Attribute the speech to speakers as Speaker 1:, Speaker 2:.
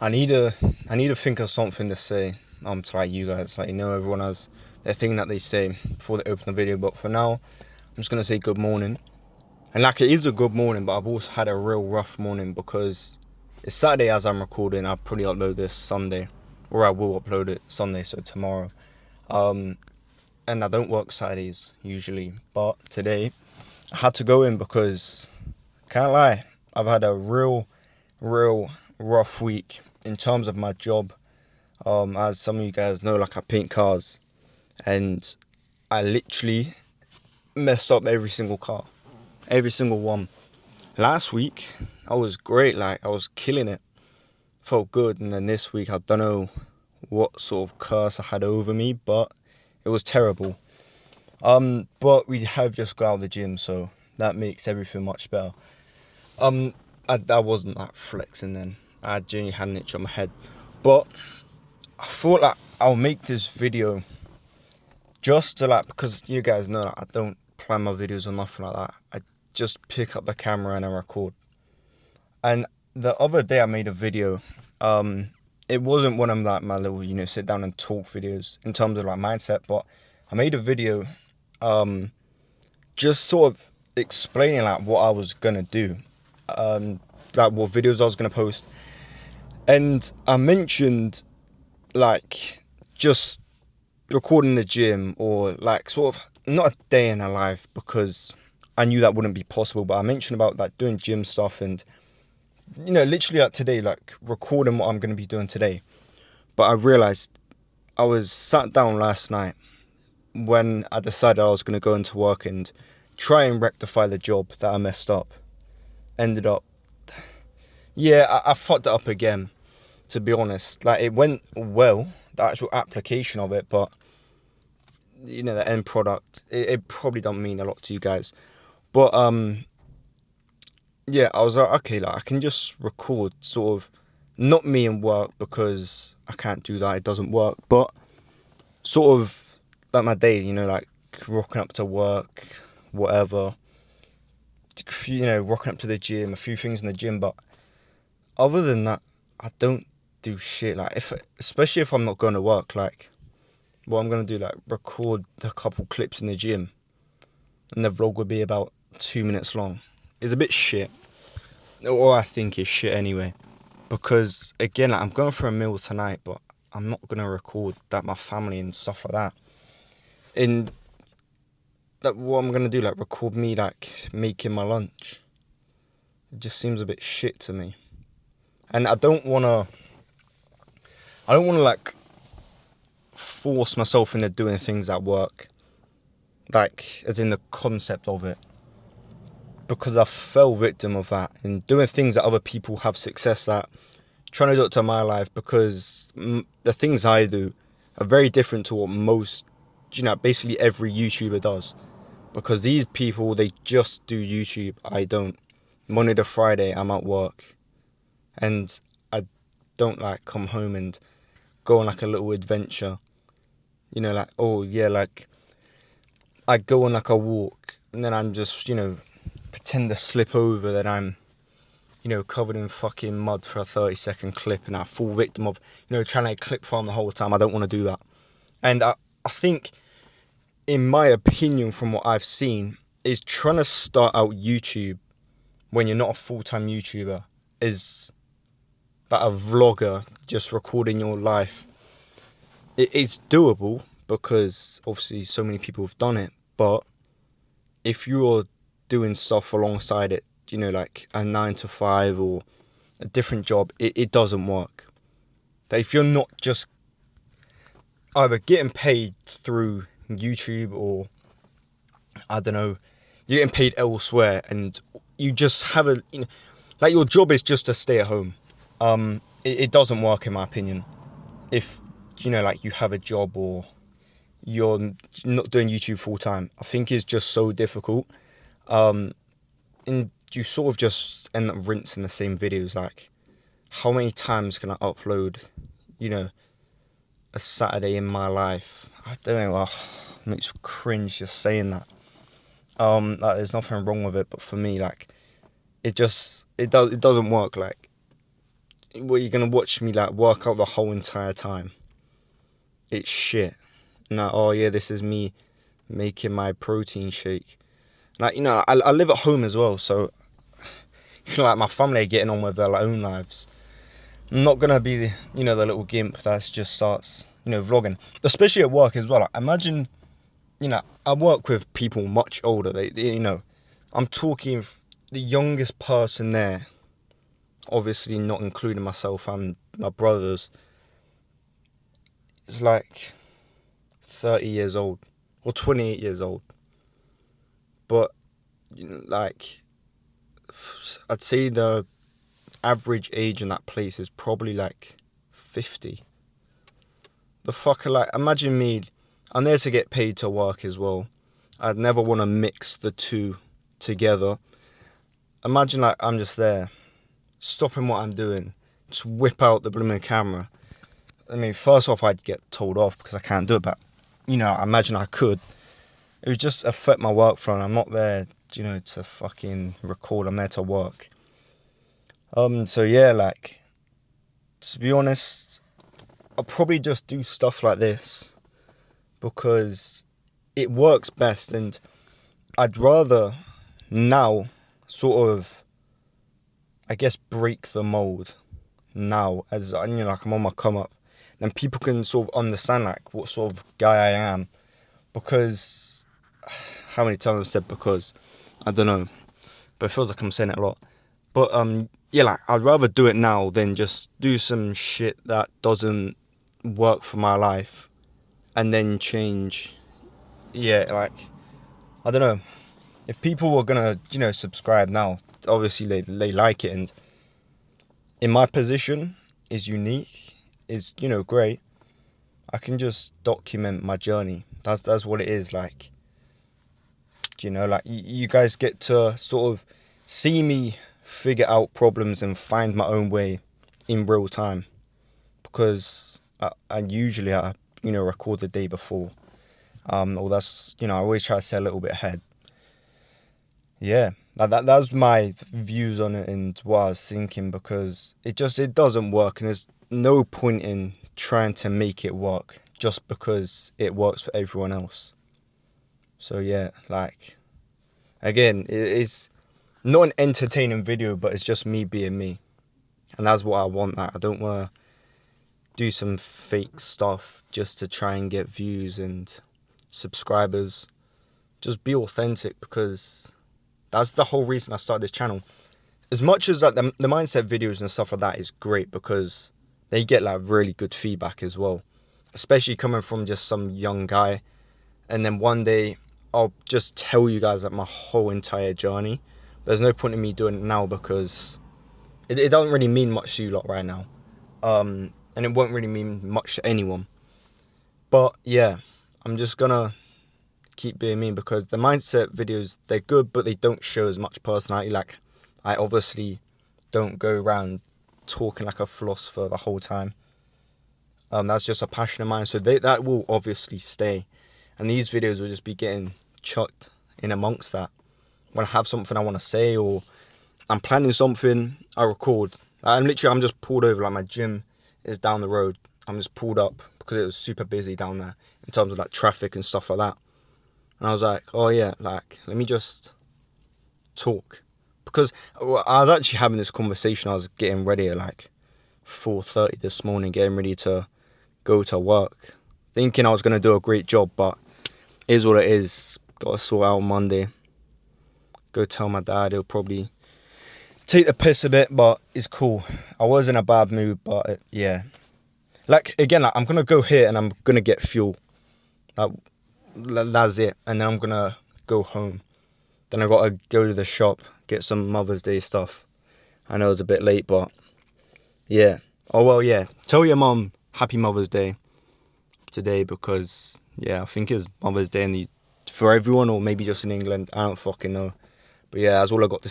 Speaker 1: I need to think of something to say to like you guys. Like, everyone has their thing that they say before they open the video, but for now I'm just gonna say good morning. And like, it is a good morning, but I've also had a real rough morning because it's Saturday as I'm recording. I'll probably upload this Sunday, or I will upload it Sunday, so tomorrow. And I don't work Saturdays usually, but today I had to go in because, can't lie, I've had a real rough week in terms of my job. As some of you guys know, like, I paint cars, and I literally messed up every single car, every single one. Last week I was great, like I was killing it, felt good, and then this week I don't know what sort of curse I had over me, but it was terrible. But we have just got out of the gym, so that makes everything much better. I wasn't like flexing then. I genuinely had an itch on my head, but I thought like I'll make this video just to like, because you guys know that I don't plan my videos or nothing like that. I just pick up the camera and I record. And the other day I made a video. It wasn't one of like my little, sit down and talk videos in terms of like mindset, but I made a video, just sort of explaining like what I was gonna do, like what videos I was gonna post, and I mentioned like just recording the gym, or like sort of not a day in a life, because I knew that wouldn't be possible, but I mentioned about like doing gym stuff and literally like today, like recording what I'm going to be doing today. But I realized I was sat down last night when I decided I was going to go into work and try and rectify the job that I messed up. Ended up, yeah, I fucked it up again, to be honest. Like, it went well, the actual application of it, but the end product, it probably don't mean a lot to you guys. But yeah, I was like, okay, like I can just record sort of not me in work, because I can't do that, it doesn't work, but sort of like my day, like rocking up to work, whatever, rocking up to the gym, a few things in the gym. But other than that, I don't do shit. Like, especially if I'm not going to work, like what I'm gonna do, like record a couple clips in the gym, and the vlog would be about 2 minutes long. It's a bit shit, or I think it's shit anyway, because again, like, I'm going for a meal tonight, but I'm not gonna record that, my family and stuff like that. And that, what I'm gonna do, like record me like making my lunch, it just seems a bit shit to me. And I don't wanna like force myself into doing things at work, like as in the concept of it, because I fell victim of that and doing things that other people have success at, trying to do it to my life, because the things I do are very different to what most, basically every YouTuber does. Because these people, they just do YouTube. I don't. Monday to Friday, I'm at work, and I don't like come home and go on like a little adventure. Like, oh yeah, like I go on like a walk, and then I'm just, pretend to slip over that I'm, covered in fucking mud for a 30-second clip, and I fall victim of, trying to clip farm the whole time. I don't want to do that. And I think, in my opinion, from what I've seen, is trying to start out YouTube when you're not a full-time YouTuber is like a vlogger just recording your life. It's doable because obviously so many people have done it, but if you're doing stuff alongside it, like a 9 to 5 or a different job, it doesn't work. That if you're not just either getting paid through YouTube, or I don't know, you're getting paid elsewhere, and you just have like your job is just to stay at home, it doesn't work, in my opinion. If like you have a job, or you're not doing YouTube full time, I think it's just so difficult, and you sort of just end up rinsing the same videos. Like, how many times can I upload, a Saturday in my life? I don't know. It makes me cringe just saying that. Like, there's nothing wrong with it, but for me, like, it doesn't work. Like, you're gonna watch me like work out the whole entire time. It's shit. Like, oh yeah, this is me making my protein shake. Like, I live at home as well, so like my family are getting on with their own lives. I'm not gonna be the little gimp that just starts vlogging, especially at work as well. Like, imagine, I work with people much older. I'm talking the youngest person there, obviously not including myself and my brothers, is like 30 years old or 28 years old. But like, I'd say the average age in that place is probably like 50. The fucker, like, imagine me, I'm there to get paid to work as well. I'd never want to mix the two together. Imagine, like, I'm just there, stopping what I'm doing, just whip out the blooming camera. I mean, first off, I'd get told off because I can't do it, but, I imagine I could. It would just affect my workflow, and I'm not there, to fucking record. I'm there to work. So yeah, like, to be honest, I'll probably just do stuff like this because it works best, and I'd rather now sort of, I guess, break the mold now as, like, I'm on my come up, then people can sort of understand, like, what sort of guy I am. Because, how many times I've said because, I don't know, but it feels like I'm saying it a lot. But, yeah, like, I'd rather do it now than just do some shit that doesn't work for my life and then change. Yeah, like, I don't know. If people were gonna, subscribe now, obviously they like it, and in my position, is unique, is, great. I can just document my journey. That's what it is, like. Like, you guys get to sort of see me figure out problems and find my own way in real time. Because I usually, record the day before. Or that's, I always try to stay a little bit ahead. Yeah, that was my views on it and what I was thinking, because it doesn't work, and there's no point in trying to make it work just because it works for everyone else. So yeah, like, again, it's not an entertaining video, but it's just me being me, and that's what I want. Like, I don't want to do some fake stuff just to try and get views and subscribers. Just be authentic, because that's the whole reason I started this channel. As much as like the mindset videos and stuff like that is great, because they get like really good feedback as well, especially coming from just some young guy. And then one day I'll just tell you guys like my whole entire journey. There's no point in me doing it now, because it doesn't really mean much to you lot right now, and it won't really mean much to anyone. But yeah, I'm just gonna keep being me, because the mindset videos, they're good, but they don't show as much personality. Like, I obviously don't go around talking like a philosopher the whole time. That's just a passion of mine, so that will obviously stay, and these videos will just be getting chucked in amongst that. When I have something I want to say, or I'm planning something, I record. I'm just pulled over, like my gym is down the road. I'm just pulled up because it was super busy down there in terms of like traffic and stuff like that. And I was like, oh yeah, like, let me just talk. Because I was actually having this conversation. I was getting ready at like 4:30 this morning, getting ready to go to work, thinking I was going to do a great job, but it is what it is. Got to sort out Monday. Go tell my dad. He'll probably take the piss a bit, but it's cool. I was in a bad mood, but yeah. Like, again, like, I'm going to go here and I'm going to get fuel. That's it. And then I'm going to go home. Then I got to go to the shop, get some Mother's Day stuff. I know it's a bit late, but yeah. Oh, well, yeah. Tell your mum happy Mother's Day today, because, yeah, I think it's Mother's Day for everyone, or maybe just in England. I don't fucking know. But yeah, that's all I got to say.